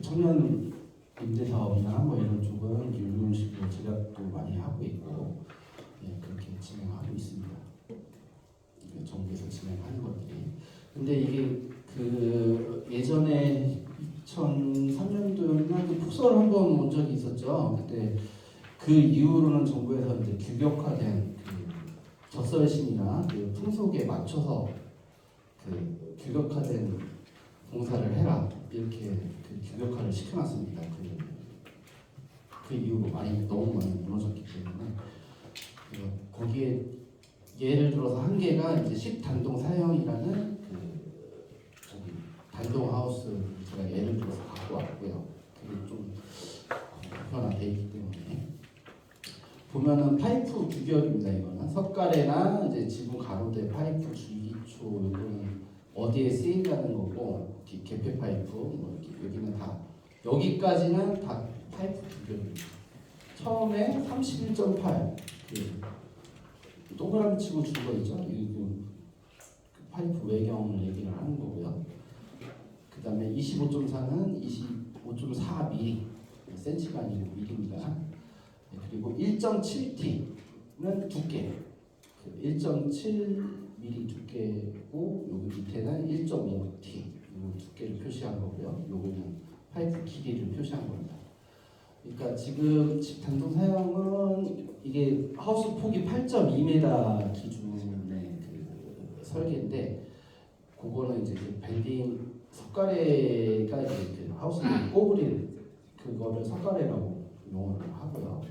청년 임대 사업이나 뭐 이런 쪽은 이런 식으로 제작도 많이 하고 있고 그렇게 진행하고 있습니다. 정부에서 진행하는 것들이. 근데 이게 그 예전에 2003년도였나 그 폭설 한번 온 적이 있었죠. 그때 그 이후로는 정부에서 이제 규격화된 그 젖설심이나 그 풍속에 맞춰서 그 규격화된 공사를 해라 이렇게 그 규격화를 시켜놨습니다. 그 이후로 너무 많이 무너졌기 때문에 거기에 예를 들어서 한 개가 이제 10단동 사형이라는 단동 하우스 제가 예를 들어서 갖고 왔고요. 그게 좀 변화되어 있기 때문에 보면은 파이프 규격입니다. 이거는 석가래나 이제 지붕 가로대 파이프 줄기초 요거는 어디에 쓰인다는 거고 개폐 파이프 뭐 여기는 다 여기까지는 다 파이프 규격입니다. 처음에 31.8 동그라미 치고 준 거 있죠? 그 파이프 외경을 얘기를 하는 거고요. 그 다음에 25.4는 25.4mm 센치가 아니고 미리입니다. 그리고 1.7T는 두께 1.7mm 두께고 여기 밑에는 1.5T 이 두께를 표시한 거고요. 요거는 파이프 길이를 표시한 겁니다. 그러니까 지금 단독 사용은 이게 하우스 폭이 8.2m 기준의 그 설계인데 그거는 이제 그 밴딩 석가래가 이제 그 하우스 꼬부릴 그거를 석가래라고 용어를 하고요.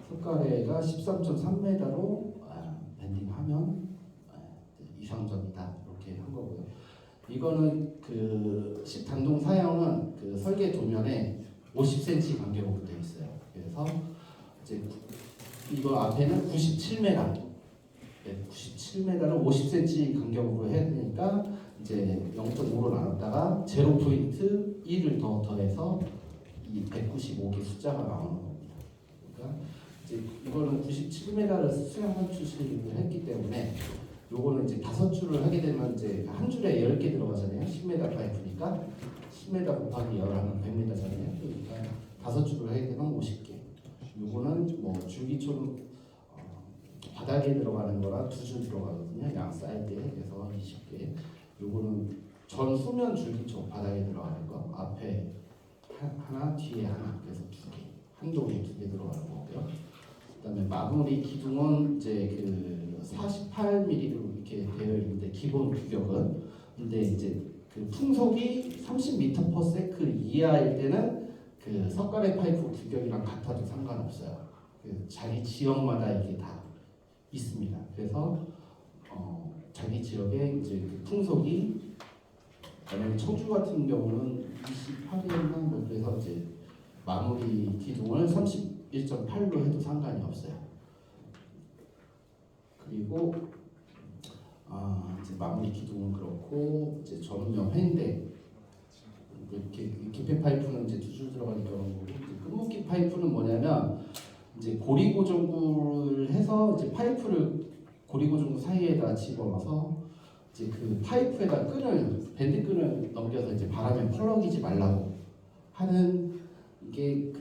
석가래가 13.3m로 밴딩하면 이상적이다 이렇게 한 거고요. 이거는 그 단동 사형은 그 설계 도면에 50cm 간격으로 되어 있어요. 그래서 이제 이거 앞에는 97m, 97m를 50cm 간격으로 해야 되니까 이제 0.5로 나눴다가 0.1을 더해서 이 195개 숫자가 나오는 겁니다. 그러니까 이제 이거는 97m를 수량 추출을 했기 때문에 요거는 이제 5줄을 하게 되면 이제 한 줄에 10개 들어가잖아요. 10m 파이프니까 10m 곱하기 10 하면 100m잖아요. 그러니까 5줄을 하게 되면 50개. 요거는 뭐 줄기처럼 바닥에 들어가는 거라 2줄 들어가거든요. 양 사이드에. 그래서 20개. 요거는 전 수면 줄기처 바닥에 들어가는 거. 앞에 하나, 뒤에 하나. 그래서 2개. 한 동에 2개 들어가는 거고요. 그다음에 마무리 기둥은 이제 그 48mm로 이렇게 되어 있는데 기본 규격은 근데 이제 그 풍속이 30m/s 이하일 때는 그 석가래 파이프 규격이랑 같아도 상관없어요. 그 자기 지역마다 이게 다 있습니다. 그래서 자기 지역에 이제 그 풍속이 만약에 청주 같은 경우는 28이었나 뭐 그래서 이제 마무리 기둥을 31.8로 해도 상관이 없어요. 그리고 이제 마무리 기둥은 그렇고 이제 전면 횡대 이렇게 개폐 파이프는 이제 2줄 들어가니까 그런 거고 끝묶기 파이프는 뭐냐면 이제 고리고정구를 해서 이제 파이프를 고리고정구 사이에다 집어넣어서 이제 그 파이프에다 밴드 끈을 넘겨서 이제 바람에 펄럭이지 말라고 하는 이게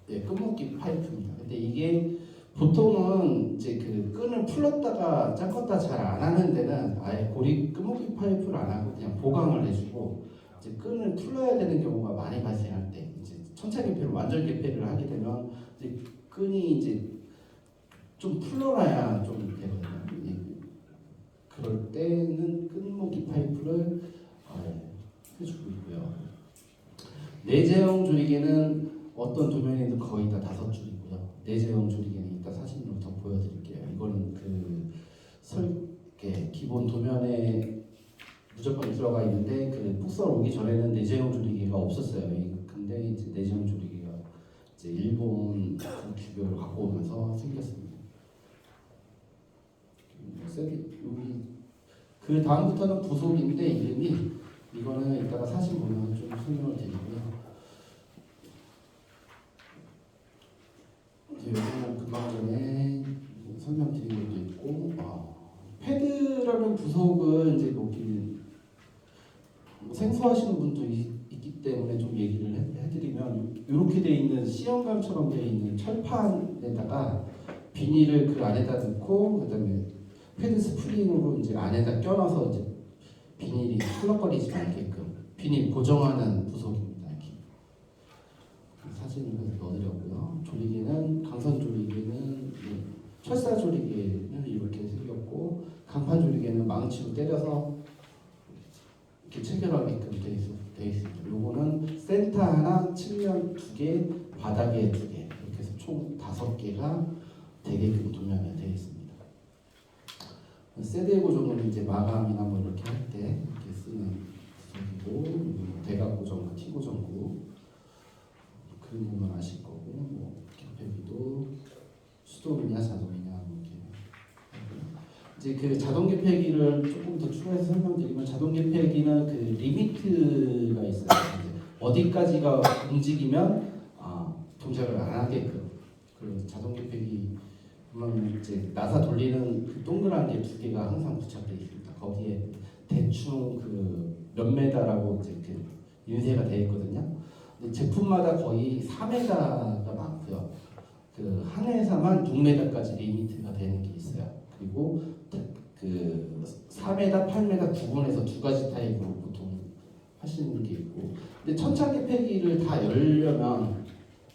끝묶기 파이프입니다. 근데 이게 보통은 이제 그 끈을 풀었다가 잠궜다 잘 안 하는 데는 아예 끝묶기 파이프를 안 하고 그냥 보강을 해주고 이제 끈을 풀어야 되는 경우가 많이 발생할 때 이제 천차 개폐를 완전 개폐를 하게 되면 이제 끈이 이제 좀 풀어놔야 좀 되거든요. 그럴 때는 끝목이 파이프를 해주고 있고요. 내재형 조리개는 어떤 도면에도 거의 다 5줄이고요. 내재형 조리개는 이따 사진으로 더 보여드릴게요. 이거는 그 설계 기본 도면에 무조건 들어가 있는데 그 폭설 오기 전에는 내재형 조리개가 없었어요. 근데 이제 내재형 조리개가 이제 일본 그 규격을 갖고 오면서 생겼습니다. 여기 그 다음부터는 부속인데 이름이 이거는 이따가 사진 보면 좀 설명을 드리고요. 여기는 금방 전에 설명드린 것도 있고 패드라는 부속은 이제 여기 생소하시는 분도 있기 C형감처럼 되어 있는 철판에다가 비닐을 그 안에다 넣고 그다음에 패드 스프링으로 이제 안에다 껴놔서 이제 비닐이 펄럭거리지 않게끔 비닐 고정하는 부속입니다. 이렇게 사진을 넣어드렸고요. 조리개는 강선 조리개는 철사 조리개는 이렇게 생겼고 강판 조리개는 망치로 때려서 이렇게 체결하게끔 돼 있습니다. 요거는 센터 하나, 측면 2개, 바닥에 2개 이렇게 해서 총 5개가 되게끔 도면에 되어 있습니다. 세대 고정은 이제 마감이나 뭐 이렇게 할 때 이렇게 쓰는 부속이고 대각 고정과 T 고정구 그림 보면 아실 거고 뭐 개폐기도 수동이냐 자동이냐 뭐 이렇게 이제 그 자동 개폐기를 조금 더 추가해서 설명드리면 자동 개폐기는 그 리미트가 있어요. 어디까지가 움직이면 동작을 안 하게끔 그 자동 개폐기 보면 이제 나사 돌리는 그 동그란 게 2개가 항상 부착되어 있습니다. 거기에 대충 그 몇 메다라고 이제 그 인쇄가 되어 있거든요. 근데 제품마다 거의 4m가 많고요. 그 한 회사만 6m까지 리미트가 되는 게 있어요. 그리고 그 4m, 8m 구분해서 2가지 타입으로 보통 하시는 게 있고, 근데 천창 개폐기를 다 열려면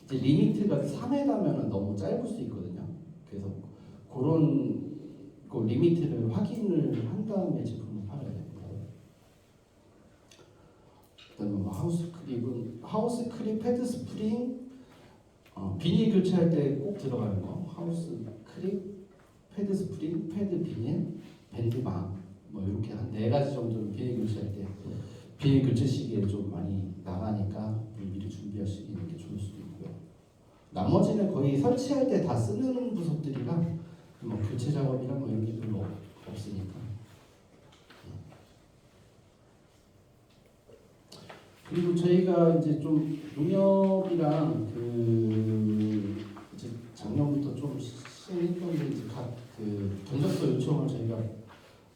이제 리미트가 3m면은 너무 짧을 수 있거든요. 그래서 그런 그 리미트를 확인을 한 다음에 제품을 팔아야 됩니다. 그다음에 뭐 하우스 크립은 하우스 크립 패드 스프링 비닐 교체할 때 꼭 들어가는 거 하우스 크립 패드 스프링 패드 비닐 밴드망 뭐 이렇게 한 4가지 정도는 비닐 교체할 때 비닐 교체 시기에 좀 많이 나가니까 미리 준비하시는 게 좋을 수도 있고요. 나머지는 거의 설치할 때 다 쓰는 부속들이라 뭐 교체 작업이랑 뭐 이런 게 별로 없으니까. 그리고 저희가 이제 좀 농협이랑 그 이제 작년부터 좀 시행했던 게 이제 각 그 견적서 요청을 저희가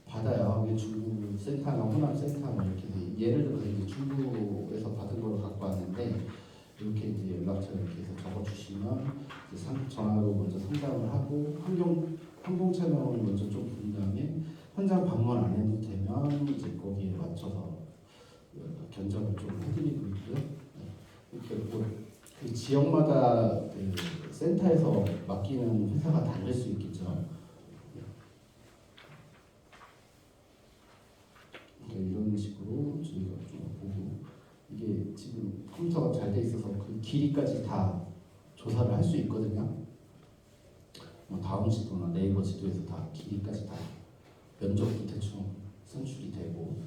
받아요. 이게 중부 센터나 호남 센터 뭐 이렇게 예를 들어서 이제 중부에서 받은 걸 갖고 왔는데 이렇게 이제 연락처 이렇게 해서 적어주시면 이제 전화로 먼저 상담을 하고 항공 촬영을 먼저 좀 본 다음에 현장 방문 안 해도 되면 이제 거기에 맞춰서 견적을 좀 해드리고 있고요. 이렇게 그 지역마다 그 센터에서 맡기는 회사가 다를 수 있겠죠. 이런 식으로 저희가 좀 보고 이게 지금 컴퓨터가 잘 돼 있어서 그 길이까지 다 조사를 할 수 있거든요. 뭐 다음 지도나 네이버 지도에서 다 길이까지 다 면적도 대충 산출이 되고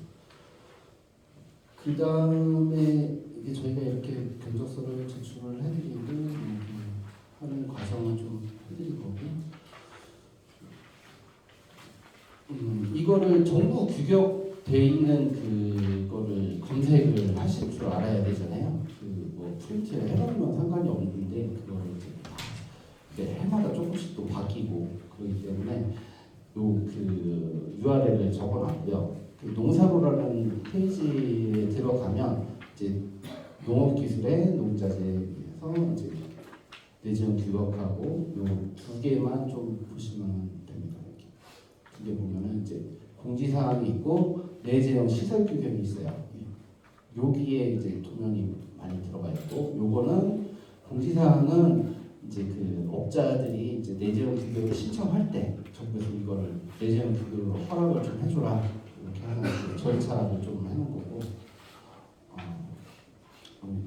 그 다음에 이게 저희가 이렇게 견적서를 제출을 해드리고 하는 과정을 좀 해드릴 거고 이거를 정부 규격돼 있는 그거를 검색을 하실 줄 알아야 되잖아요. 그 뭐 프린트를 해놓으면 상관이 없는데 그거를 이제 해마다 조금씩 또 바뀌고 그렇기 때문에 요 그 URL을 적어놨고요. 그 농사로라는 페이지에 들어가면 이제 농업기술의 농자재에서 이제 내지형 규격하고 요 2개만 좀 보시면 됩니다. 이렇게 2개 보면은 이제 공지사항이 있고 내재형 시설 규격이 있어요. 여기에 이제 도면이 많이 들어가 있고 요거는 공지사항은 이제 그 업자들이 이제 내재형 규격을 신청할 때 정부에서 이거를 내재형 규격으로 허락을 좀 해줘라 이렇게 하는 그 절차를 좀 해놓은 거고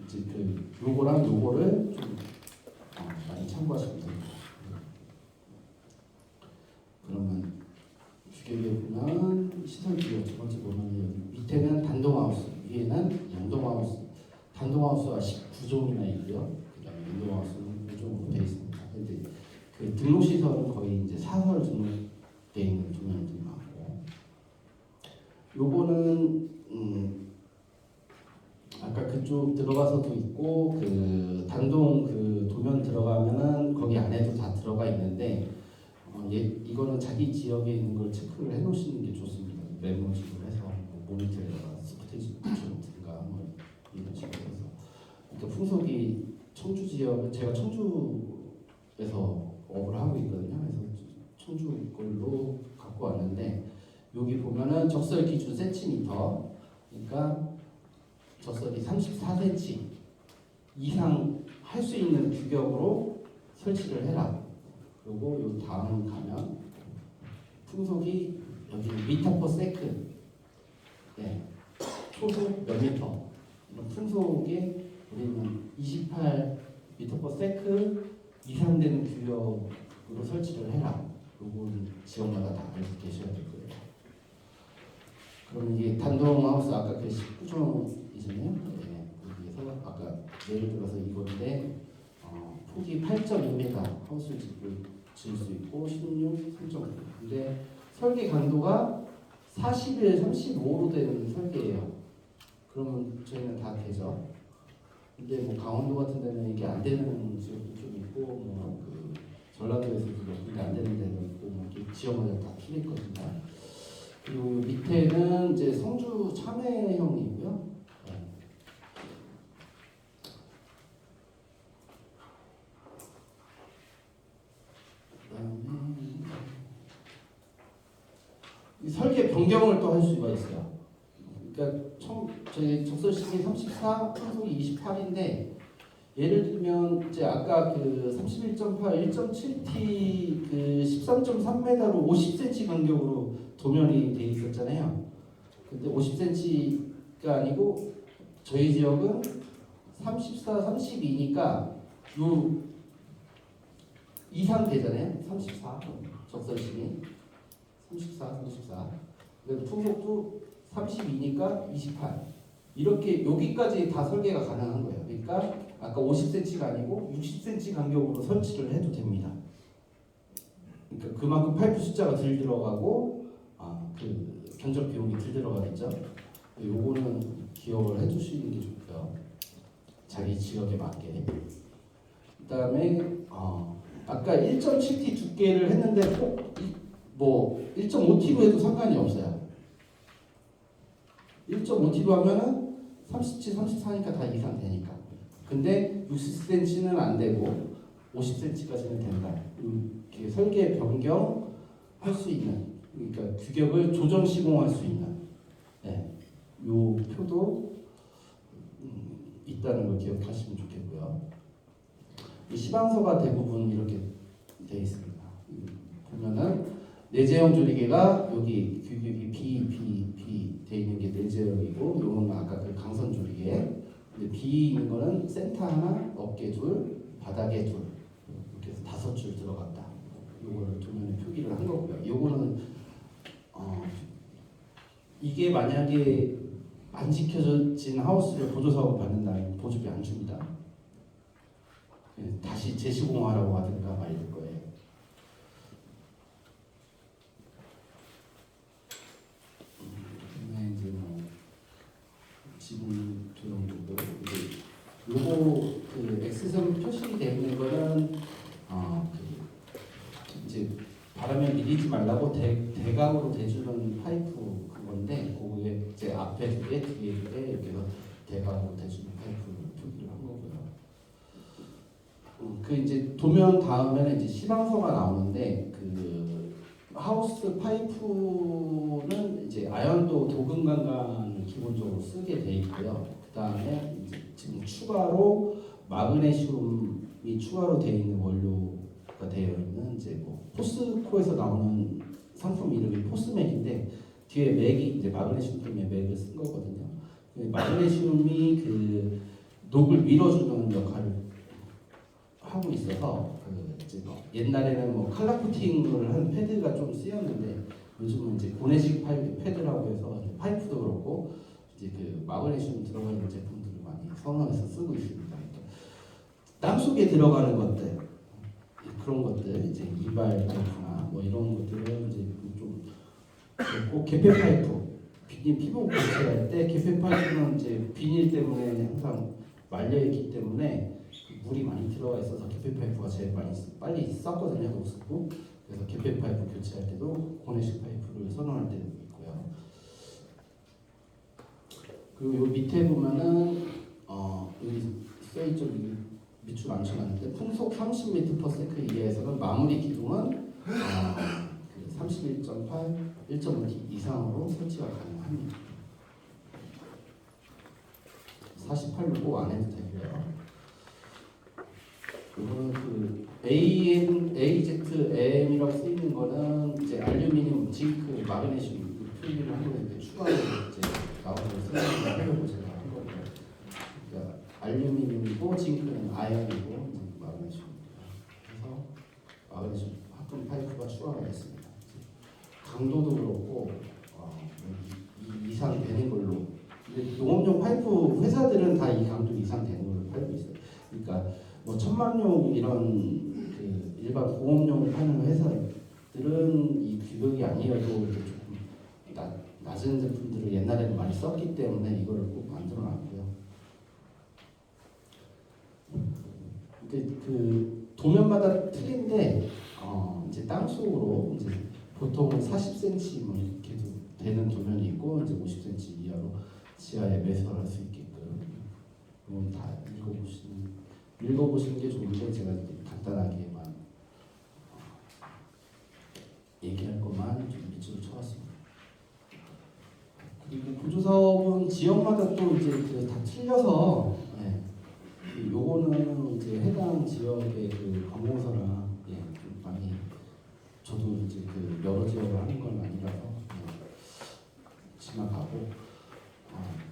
이제 그 요거랑 요거를 좀 많이 참고하시면 됩니다. 그러면 규격에 보면 시설 규격 첫 번째 보면 여기 밑에는 단동하우스 위에는 양동하우스 단동하우스가 19종이나 있고요. 그다음에 양동하우스는 5종으로 되어 있습니다. 근데 그 등록 시설은 거의 이제 사설 등록되어 있는 도면들이 많고 요거는 아까 그쪽 들어가서도 있고 그 단동 그 도면 들어가면은 거기 안에도 다 들어가 있는데 이거는 자기 지역에 있는 걸 체크를 해놓으시는 게 좋습니다. 메모지로 해서 뭐 모니터에다가 스프테이지 붙여놓든가 뭐 이런 식으로 해서 그러니까 풍속이 청주 지역은 제가 청주에서 업을 하고 있거든요. 그래서 청주 걸로 갖고 왔는데 여기 보면은 적설 기준 센티미터, 그러니까 적설이 34cm 이상 할 수 있는 규격으로 설치를 해라. 그리고 요 다음 가면 풍속이 여기 미터 퍼 세크, 네, 초속 몇 미터, 이런 풍속에 우리는 28미터 퍼 세크 이상 되는 규격으로 설치를 해라. 요거는 지역마다 다 알고 계셔야 될 거예요. 그럼 이게 단독 하우스 아까 그 19종이잖아요. 네, 여기에서 아까 예를 들어서 이건데 폭이 8.2m 하우스를 지을 수 있고 16, 3.9. 근데 설계 강도가 41, 35로 되는 설계예요. 그러면 저희는 다 되죠. 근데 뭐 강원도 같은 데는 이게 안 되는 지역도 좀 있고, 뭐그 전라도에서도 근데 안 되는 데도 있고, 뭐 이렇게 지역마다 다 틀렸거든요. 그리고 밑에는 이제 성주 참외형이고요. 네. 그다음에 이 설계 변경을 또 할 수가 있어요. 그러니까 저희 적설식이 34, 풍속이 28인데 예를 들면 이제 아까 그 31.8, 1.7T 그 13.3m로 50cm 간격으로 도면이 돼 있었잖아요. 근데 50cm가 아니고 저희 지역은 34, 32니까 요 이상 되잖아요. 34 적설식이 34. 그래서 풍속도 32니까 28. 이렇게 여기까지 다 설계가 가능한 거예요. 그러니까 아까 50cm가 아니고 60cm 간격으로 설치를 해도 됩니다. 그러니까 그만큼 파이프 숫자가 덜 들어가고 그 견적 비용이 덜 들어가겠죠. 요거는 기억을 해주시는 게 좋고요. 자기 지역에 맞게. 그다음에 아까 1.7T 두께를 했는데 꼭 뭐 1.5T로 해도 상관이 없어요. 1.5T로 하면은 37, 34니까 다 이상 되니까. 근데 60cm는 안 되고 50cm까지는 된다. 이렇게 설계 변경 할 수 있는, 그러니까 규격을 조정 시공할 수 있는, 네, 요 표도 있다는 걸 기억하시면 좋겠고요. 이 시방서가 대부분 이렇게 되어 있습니다. 보면은 내재형 조리개가 여기 규격이 B 돼 있는 게 내재형이고, 요건 아까 그 강선 조리개. 근데 B인 거는 센터 하나, 어깨 둘, 바닥에 둘, 이렇게 해서 5줄 들어갔다. 요거를 도면에 표기를 한 거고요. 요거는 이게 만약에 안 지켜진 하우스를 보조사업 받는다면 보조비 안 줍니다. 다시 재시공하라고 하든가 막 이럴 거예요. 이제 뭐 지분 조정도고, 요거 그 X선 표시되어 있는 거는 이제 바람에 밀리지 말라고 대각으로 대주는 파이프 그건데, 그게 이제 앞에 2개, 뒤에 2개 이렇게 해서 대각으로 대주는 파이프를 표기를 한 거고요. 그 이제 도면 다음에는 이제 시방서가 나오는데, 그 하우스 파이프는 이제 아연도 도금 강간을 기본적으로 쓰게 돼 있고요. 그 다음에 이제 지금 추가로 마그네슘이 추가로 되어 있는 원료가 되어 있는 이제 뭐 포스코에서 나오는 상품 이름이 포스맥인데, 뒤에 맥이 이제 마그네슘 때문에 맥을 쓴 거거든요. 마그네슘이 그 녹을 밀어주는 역할을 하고 있어서 그 이제 옛날에는 뭐 칼라 코팅을 한 패드가 좀 쓰였는데, 요즘은 이제 고내식 패드라고 해서 파이프도 그렇고 이제 그 마그네슘 들어가 있는 제품들을 많이 선호해서 쓰고 있습니다. 그러니까 땅 속에 들어가는 것들, 그런 것들 이제 이발 파이프나 뭐 이런 것들은 이제 좀 그렇고, 개폐 파이프, 피부 교체할 때 개폐 파이프는 이제 비닐 때문에 항상 말려 있기 때문에 물이 많이 들어가 있어서 개폐 파이프가 제일 빨리 썩거든요. 녹습고. 그래서 개폐 파이프 교체할 때도 고내식 파이프를 선호할 때도 있고요. 그리고 요 밑에 보면은 여기 써있죠. 밑줄 대충 앉혀놨는데 풍속 30m/s 이하에서는 마무리 기둥은 31.8, 1.5T 이상으로 설치가 가능합니다. 48로 꼭 안 해도 되고요. 이거는 그 AZM이라고 쓰이는 거는 이제 알루미늄, 징크, 마그네슘 표기를 한 거에 이제 추가로 이제 나오는 설명을 하려고 제가 한 거고요. 그러니까 알루미늄이고 징크는 아연이고 마그네슘입니다. 그래서 마그네슘 합금 파이프가 추가가 됐습니다. 강도도 그렇고 이상 되는 걸로. 농업용 파이프 회사들은 다 이 강도 이상 되는 걸로 팔고 있어요. 그러니까 뭐 천만용 이런 그 일반 공업용을 파는 회사들은 이 규격이 아니어도 조금 낮은 제품들을 옛날에는 많이 썼기 때문에 이걸 꼭 만들어놨고요. 그 도면마다 틀린데 이제 땅 속으로 이제 보통 40cm 뭐 이렇게도 되는 도면이 있고 이제 50cm 이하로 지하에 매설할 수 있게끔 그건 다 읽어보시는 게 좋은데 제가 간단하게만 얘기할 것만 좀 밑으로 쳐왔습니다. 그리고 보조사업은 지역마다 또 이제 다 틀려서 요거는 이제 해당 지역의 그 관공서랑 좀 많이 저도 이제 그 여러 지역을 하는 건 아니라서 지나가고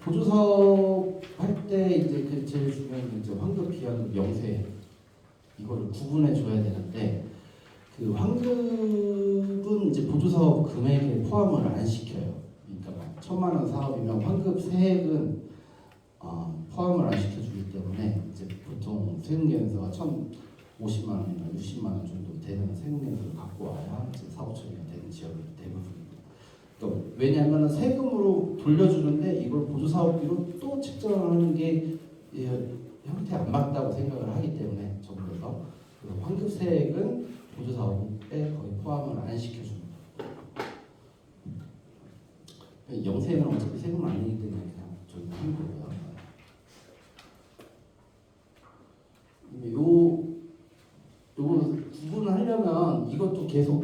보조사업 할 때 이제 그 제일 중요한 게 이제 환급, 비환급, 영세 이거를 구분해 줘야 되는데 그 환급은 이제 보조사업 금액에 포함을 안 시켜요. 그러니까 1,000만 원 사업이면 환급 세액은 포함을 안 시켜주기 때문에 이제 보통 세금계산서가 1,050만 원이나 60만 원 정도 되는 세금계산서를 갖고 와야 이제 사업 처리가 되는 지역이 대부분입니다. 그러니까 왜냐하면 세금으로 돌려주는데 이걸 보조사업비로 또 책정하는 게 형태 안 맞다고 생각을 하기 때문에 정부에서 환급세액은 보조사업에 거의 포함을 안 시켜줍니다. 영세는 어차피 세금 안 내기 때문에 그냥 저희가 하는 거고요. 요거 구분을 하려면 이것도 계속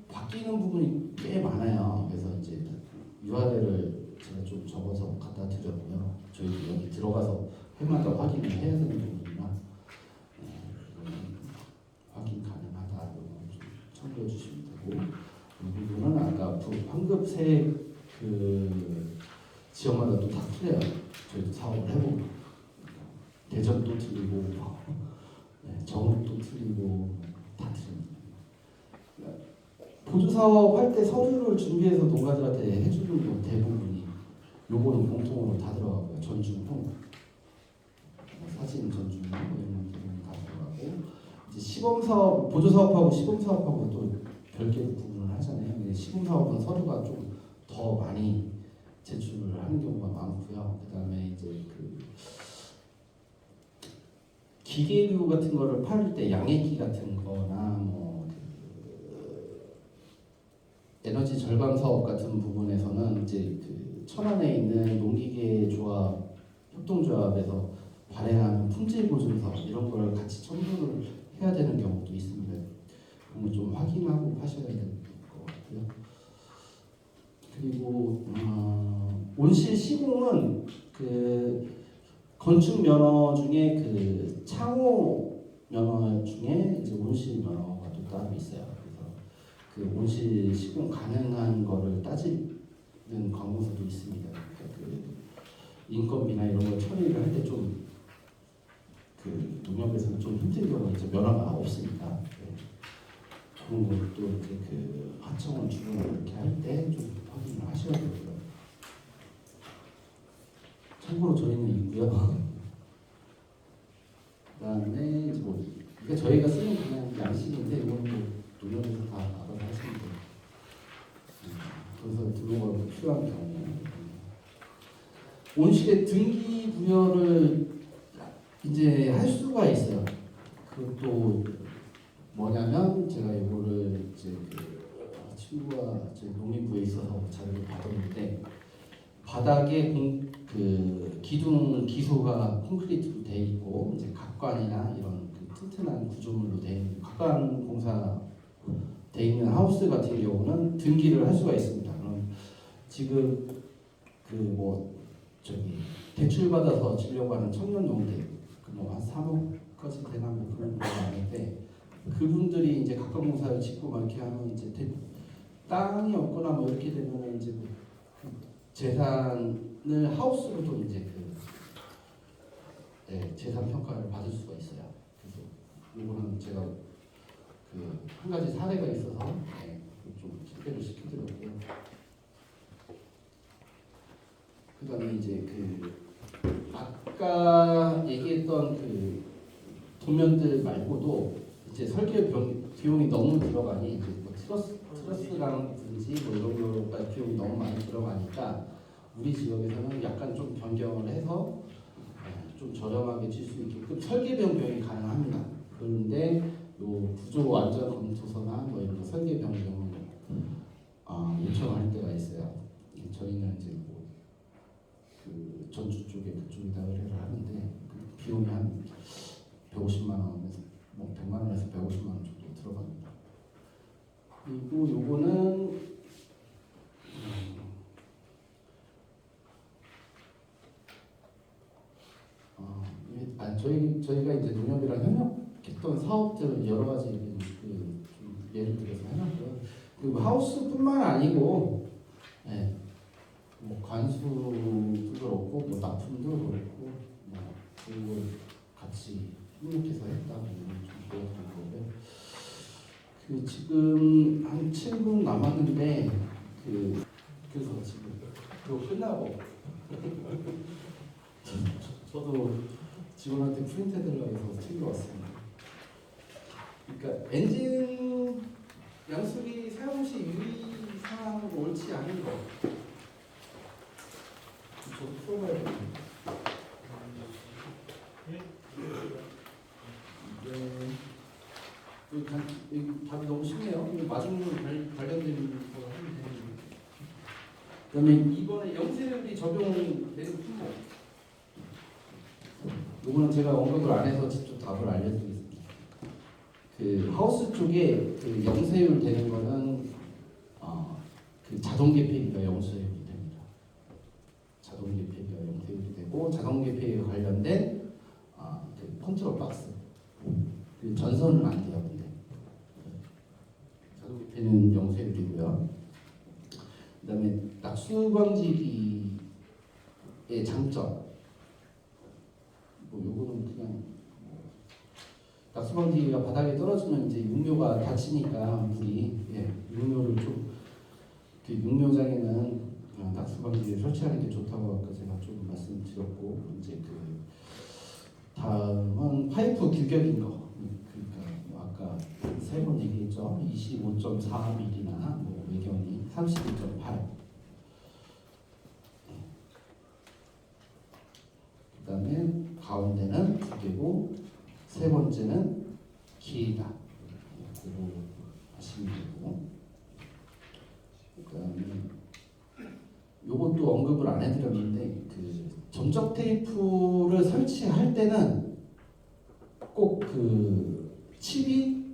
바뀌는 부분이 꽤 많아요. 그래서 이제 유아대를 제가 좀 적어서 갖다 드렸고요. 저희도 여기 들어가서 해마다 확인을 해야 되는 부분이나 확인 가능하다 이런 좀 참고해 주시면 되고 이 부분은 아까 환급세액 그 지역마다 또 다 틀려요. 저희도 사업을 해보고 대전도 틀리고 정읍도 틀리고 다 틀립니다. 보조사업 할 때 서류를 준비해서 농가들한테 해주는 거 대부분이 요거는 공통으로 다 들어가고요. 전중후 사진 전중후 이런 부분이 다 들어가고 이제 시범사업 보조사업하고 시범사업하고 또 별개로 구분을 하잖아요. 근데 시범사업은 서류가 좀 더 많이 제출을 하는 경우가 많고요. 그다음에 이제 그 기계류 같은 거를 팔 때 양액기 같은 거나 뭐 에너지 절감 사업 같은 부분에서는 이제 그 천안에 있는 농기계 조합 협동조합에서 발행하는 품질 보증 사업 이런 걸 같이 첨부를 해야 되는 경우도 있습니다. 그런 거 좀 확인하고 하셔야 될 것 같고요. 그리고 온실 시공은 그 건축 면허 중에 그 창호 면허 중에 이제 온실 면허가 또 따로 있어요. 그래서 그 온실 시공 가능한 거를 따지는 관공서도 있습니다. 그러니까 그 인건비나 이런 걸 처리를 할 때 좀 그 농협에서는 좀 힘든 경우가 이제 면허가 없으니까 그런 것도 이렇게 그 하청원 주변을 이렇게 할 때 좀 확인을 하셔야 되고요. 참고로 저희는 있고요. 그다음에 이제 뭐 이게 저희가 쓰는 그냥 양식인데 이건 뭐 농협에서 다 알아서 하시면 돼요. 그래서 등록하고 필요한 경우 온실의 등기 부여를 이제 할 수가 있어요. 그것도 뭐냐면 제가 이거를 이제 그 친구가 저희 농림부에 있어서 자료를 받았는데 바닥에 그 기둥 기소가 콘크리트로 돼 있고 이제 각관이나 이런 그 튼튼한 구조물로 돼 있는 각관 공사 돼 있는 하우스 같은 경우는 등기를 할 수가 있습니다. 그럼 지금 그 뭐 저기 대출 받아서 지려고 하는 청년 농대 그뭐한 3억까지 되나 뭐 그런 거 아닌데 그분들이 이제 각관 공사를 짓고 막 이렇게 하면 이제 땅이 없거나 뭐 이렇게 되면 이제 그 재산을 하우스로도 이제 그 재산 평가를 받을 수가 있어요. 그래서 이거는 제가 그 한 가지 사례가 있어서 좀 소개를 시켜드렸고요. 그다음에 이제 그 아까 얘기했던 그 도면들 말고도 이제 설계 비용이 너무 들어가니 이제 뭐 트러스랑든지 뭐 이런 거까지 비용이 너무 많이 들어가니까 우리 지역에서는 약간 좀 변경을 해서 좀 저렴하게 질 수 있게끔 설계 변경이 가능합니다. 그런데 요 구조 안전 검토서나 뭐 이런 거 설계 변경을 요청할 때가 있어요. 저희는 이제 뭐 그 전주 쪽에 그쪽에다 의뢰를 하는데 그 비용이 한 150만 원에서 뭐 100만 원에서 150만 원 정도 들어갑니다. 그리고 요거는 저희가 이제 농협이랑 협력했던 사업들을 여러 가지 좀 예를 들어서 해놨고요. 그리고 하우스뿐만 아니고, 뭐 관수도 그렇고, 뭐 납품도 그렇고, 뭐 그걸 같이 협력해서 했다고 좀 보여드린 거고요. 그 지금 한 7분 남았는데, 그래서 지금 그거 끝나고 저도 직원한테 프린트 해달라고 해서 챙겨왔습니다. 그러니까 엔진 양수기 사용 시 유의사항 옳지 않은 거 저도 풀어봐야 됩니다. 여기 답이 너무 쉽네요. 마중물 관련된 거 하면 되는 거. 그다음에 이번에 영세율이 적용되는 품목. 이거는 제가 언급을 안 해서 직접 답을 알려드리겠습니다. 그 하우스 쪽에 그 영세율 되는 거는 그 자동 개폐기가 영세율이 됩니다. 자동 개폐기가 영세율이 되고 자동 개폐에 관련된 그 컨트롤 박스 그 전선은 안 돼요. 근데 자동 개폐는 영세율이고요. 그다음에 낙수 방지기의 장점. 뭐 요거는 그냥 낙수방지기가 바닥에 떨어지면 이제 육묘가 다치니까 물이 육묘를 좀 그 육묘장에는 낙수방지기를 설치하는 게 좋다고 아까 제가 좀 말씀드렸고 이제 그 다음은 파이프 규격인 거 그러니까 뭐 아까 3번 얘기했죠. 25.4mm나 뭐 외경이 32.8 그다음에 가운데는 2개고 세 번째는 길다. 그거 하시면 되고 그다음에 요것도 언급을 안 해드렸는데 그 점적 테이프를 설치할 때는 꼭 그 칩이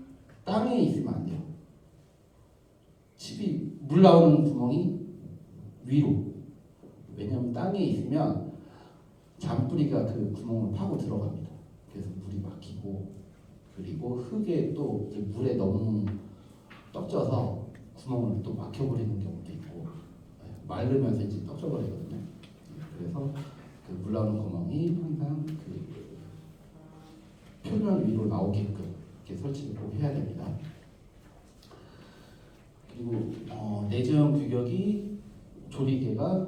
땅에 있으면 안 돼요. 칩이 물 나오는 구멍이 위로. 왜냐하면 땅에 있으면 잔뿌리가 그 구멍을 파고 들어갑니다. 그래서 물이 막히고 그리고 흙에 또 물에 너무 떡져서 구멍을 또 막혀버리는 경우도 있고 마르면서 이제 떡져버리거든요. 그래서 그 물 나오는 구멍이 항상 그 표면 위로 나오게끔 이렇게 설치를 꼭 해야 됩니다. 그리고 내재형 규격이 조리개가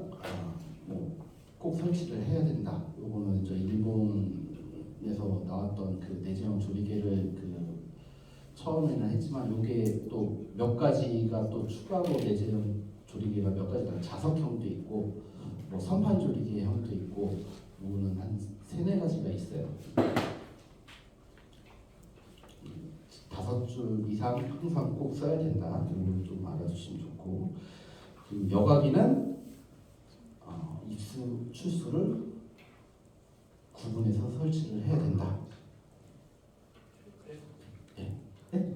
꼭 설치를 해야 된다. 요거는 저 일본에서 나왔던 그 내재형 조리개를 그 처음에는 했지만 요게 또 몇 가지가 또 추가로 내재형 조리개가 몇 가지가 자석형도 있고 뭐 선판 조리개형도 있고 요거는 한 3-4가지가 있어요. 5줄 이상 항상 꼭 써야 된다. 이걸 좀 알아주시면 좋고 그리고 여과기는 이 입수 출수를 구분해서 설치를 해야 된다. 네?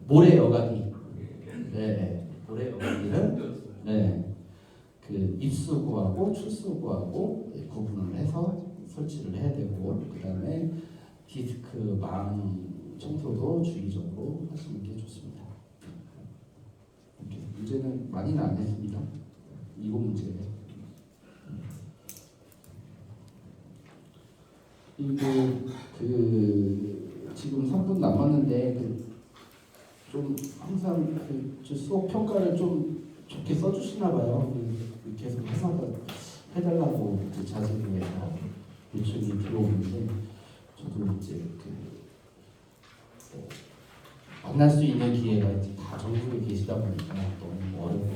모래 여과기. 네, 모래 여과기는 그 입수구하고 출수구하고 구분을 해서 설치를 해야 되고, 그 다음에 디스크 망 청소도 주기적으로 하시는 게 좋습니다. 이렇게 문제는 많이는 안 했습니다. 이거 문제예요. 그리고 그 지금 3분 남았는데 좀 항상 그 수업 평가를 좀 좋게 써주시나 봐요. 계속 회사가 해달라고 자진해서 요청이 들어오는데, 저도 이제 만날 수 있는 기회가 이제 다 전국에 계시다 보니까 너무 어렵고